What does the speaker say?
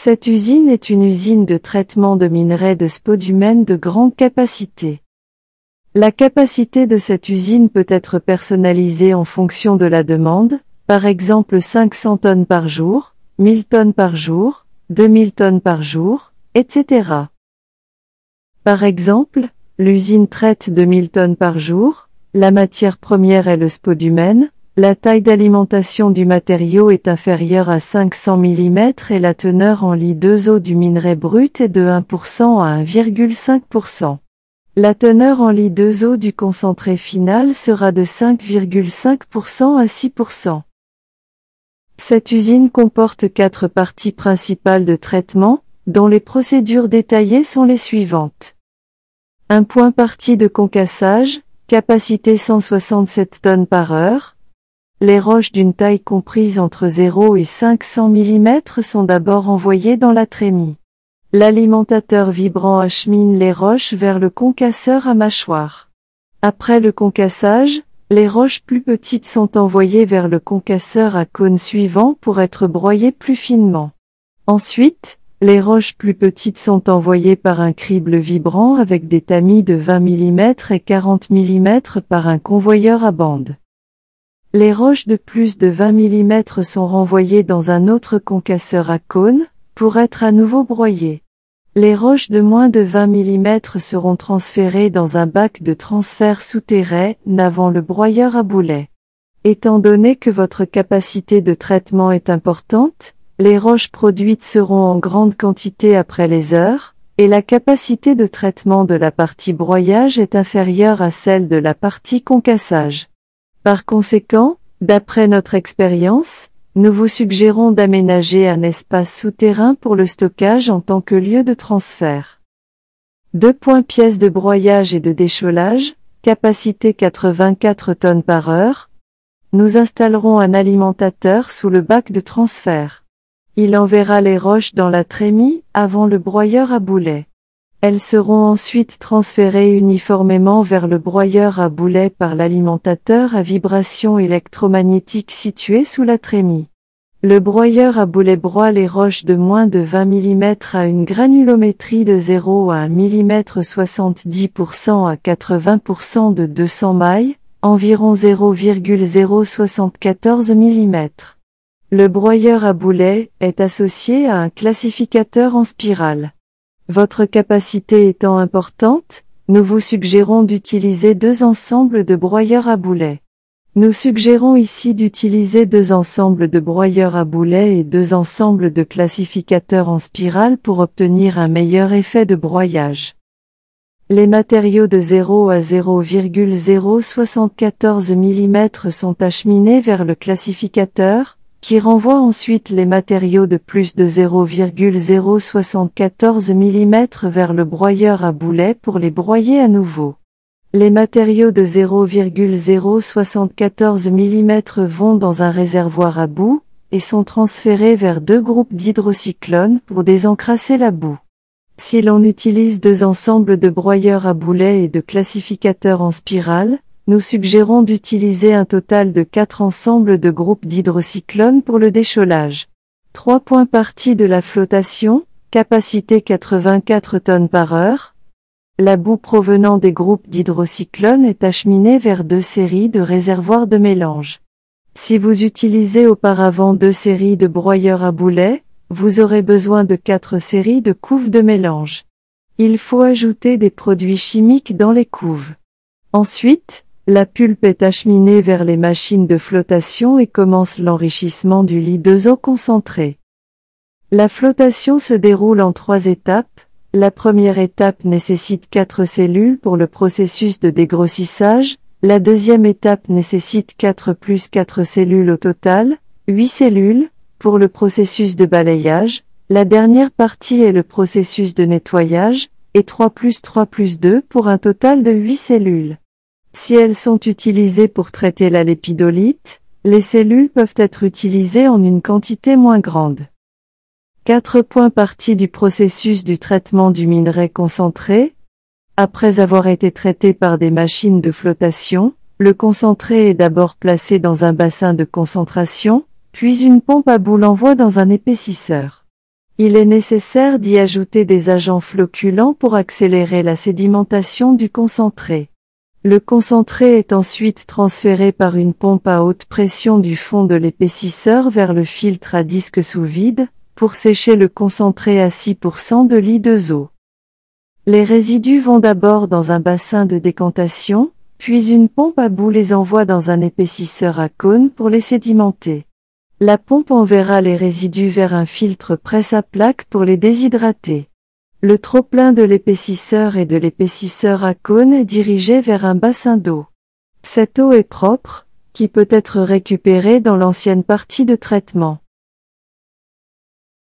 Cette usine est une usine de traitement de minerais de spodumène de grande capacité. La capacité de cette usine peut être personnalisée en fonction de la demande, par exemple 500 tonnes par jour, 1000 tonnes par jour, 2000 tonnes par jour, etc. Par exemple, l'usine traite 2000 tonnes par jour, la matière première est le spodumène, la taille d'alimentation du matériau est inférieure à 500 mm et la teneur en Li2O du minerai brut est de 1% à 1,5%. La teneur en Li2O du concentré final sera de 5,5% à 6%. Cette usine comporte 4 parties principales de traitement, dont les procédures détaillées sont les suivantes. Un point partie de concassage, capacité 167 tonnes par heure. Les roches d'une taille comprise entre 0 et 500 mm sont d'abord envoyées dans la trémie. L'alimentateur vibrant achemine les roches vers le concasseur à mâchoire. Après le concassage, les roches plus petites sont envoyées vers le concasseur à cône suivant pour être broyées plus finement. Ensuite, les roches plus petites sont envoyées par un crible vibrant avec des tamis de 20 mm et 40 mm par un convoyeur à bande. Les roches de plus de 20 mm sont renvoyées dans un autre concasseur à cône, pour être à nouveau broyées. Les roches de moins de 20 mm seront transférées dans un bac de transfert souterrain avant le broyeur à boulet. Étant donné que votre capacité de traitement est importante, les roches produites seront en grande quantité après les heures, et la capacité de traitement de la partie broyage est inférieure à celle de la partie concassage. Par conséquent, d'après notre expérience, nous vous suggérons d'aménager un espace souterrain pour le stockage en tant que lieu de transfert. 2 pièces de broyage et de décholage, capacité 84 tonnes par heure. Nous installerons un alimentateur sous le bac de transfert. Il enverra les roches dans la trémie avant le broyeur à boulet. Elles seront ensuite transférées uniformément vers le broyeur à boulet par l'alimentateur à vibration électromagnétique situé sous la trémie. Le broyeur à boulet broie les roches de moins de 20 mm à une granulométrie de 0 à 1 mm 70% à 80% de 200 mailles, environ 0,074 mm. Le broyeur à boulet est associé à un classificateur en spirale. Votre capacité étant importante, nous vous suggérons d'utiliser 2 ensembles de broyeurs à boulet. Nous suggérons ici d'utiliser 2 ensembles de broyeurs à boulet et 2 ensembles de classificateurs en spirale pour obtenir un meilleur effet de broyage. Les matériaux de 0 à 0,074 mm sont acheminés vers le classificateur, qui renvoie ensuite les matériaux de plus de 0,074 mm vers le broyeur à boulet pour les broyer à nouveau. Les matériaux de 0,074 mm vont dans un réservoir à boue, et sont transférés vers 2 groupes d'hydrocyclone pour désencrasser la boue. Si l'on utilise 2 ensembles de broyeurs à boulet et de classificateurs en spirale, nous suggérons d'utiliser un total de 4 ensembles de groupes d'hydrocyclone pour le décholage. 3 parties de la flottation, capacité 84 tonnes par heure. La boue provenant des groupes d'hydrocyclone est acheminée vers 2 séries de réservoirs de mélange. Si vous utilisez auparavant 2 séries de broyeurs à boulet, vous aurez besoin de 4 séries de couves de mélange. Il faut ajouter des produits chimiques dans les couves. Ensuite, la pulpe est acheminée vers les machines de flottation et commence l'enrichissement du Li2O concentré. La flottation se déroule en 3 étapes. La première étape nécessite 4 cellules pour le processus de dégrossissage. La deuxième étape nécessite 4 plus 4 cellules au total, 8 cellules, pour le processus de balayage. La dernière partie est le processus de nettoyage, et 3 plus 2 pour un total de 8 cellules. Si elles sont utilisées pour traiter la lépidolite, les cellules peuvent être utilisées en une quantité moins grande. 4 parties du processus du traitement du minerai concentré. Après avoir été traité par des machines de flotation, le concentré est d'abord placé dans un bassin de concentration, puis une pompe à bout l'envoie dans un épaississeur. Il est nécessaire d'y ajouter des agents flocculants pour accélérer la sédimentation du concentré. Le concentré est ensuite transféré par une pompe à haute pression du fond de l'épaississeur vers le filtre à disque sous vide, pour sécher le concentré à 6% de I2O. Les résidus vont d'abord dans un bassin de décantation, puis une pompe à bout les envoie dans un épaississeur à cône pour les sédimenter. La pompe enverra les résidus vers un filtre presse à plaque pour les déshydrater. Le trop-plein de l'épaississeur et de l'épaississeur à cône est dirigé vers un bassin d'eau. Cette eau est propre, qui peut être récupérée dans l'ancienne partie de traitement.